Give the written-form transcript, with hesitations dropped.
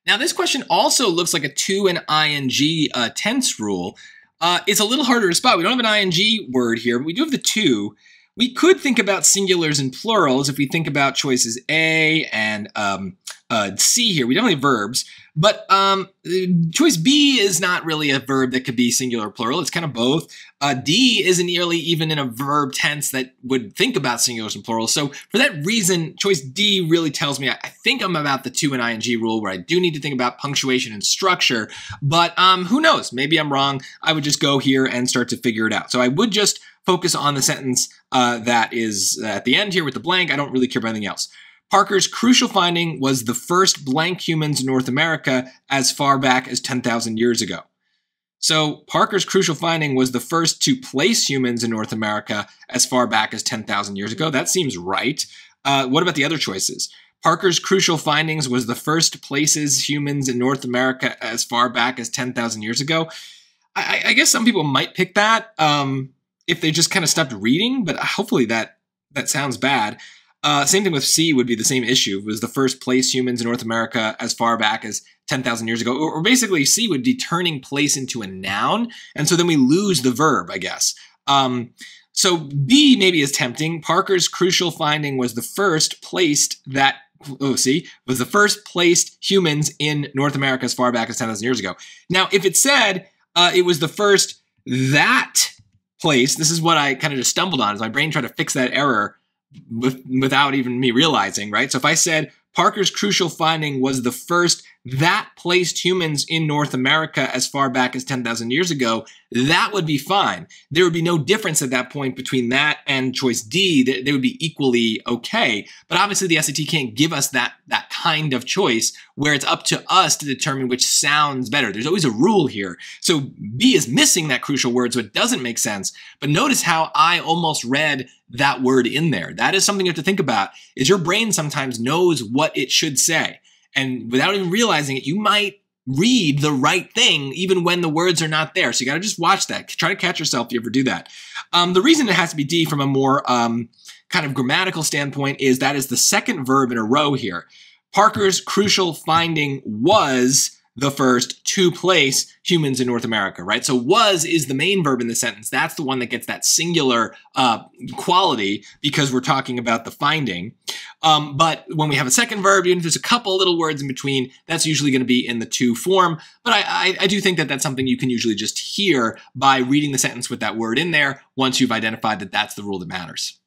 Now, this question also looks like a to and ing tense rule. It's a little harder to spot. We don't have an ing word here, but we do have the to. We could think about singulars and plurals if we think about choices A and C here. We definitely have verbs, but choice B is not really a verb that could be singular or plural. It's kind of both. D isn't nearly even in a verb tense that would think about singulars and plurals. So for that reason, choice D really tells me I think I'm about the to and ing rule, where I do need to think about punctuation and structure, but who knows? Maybe I'm wrong. I would just go here and start to figure it out. So I would just focus on the sentence that is at the end here with the blank. I don't really care about anything else. Parker's crucial finding was the first blank humans in North America as far back as 10,000 years ago. So Parker's crucial finding was the first to place humans in North America as far back as 10,000 years ago. That seems right. What about the other choices? Parker's crucial findings was the first places humans in North America as far back as 10,000 years ago. I guess some people might pick that if they just kind of stopped reading, but hopefully that sounds bad. Same thing with C would be the same issue. It was the first place humans in North America as far back as 10,000 years ago. Or basically C would be turning place into a noun. And so then we lose the verb, I guess. So B maybe is tempting. Parker's crucial finding was the first placed that, was the first placed humans in North America as far back as 10,000 years ago. Now, if it said it was the first that place, this is what I kind of just stumbled on, is my brain tried to fix that error without even me realizing, right? So if I said Parker's crucial finding was the first that placed humans in North America as far back as 10,000 years ago, that would be fine. There would be no difference at that point between that and choice D. They would be equally okay. But obviously the SAT can't give us that kind of choice where it's up to us to determine which sounds better. There's always a rule here. So B is missing that crucial word, so it doesn't make sense. But notice how I almost read that word in there. That is something you have to think about, is your brain sometimes knows what it should say. And without even realizing it, you might read the right thing even when the words are not there. So you got to just watch that. Try to catch yourself if you ever do that. The reason it has to be D from a more kind of grammatical standpoint is that is the second verb in a row here. Parker's crucial finding was the first to place humans in North America, right? So was is the main verb in the sentence. That's the one that gets that singular quality because we're talking about the finding. But when we have a second verb, even if there's a couple little words in between, that's usually going to be in the to form. But I do think that that's something you can usually just hear by reading the sentence with that word in there once you've identified that that's the rule that matters.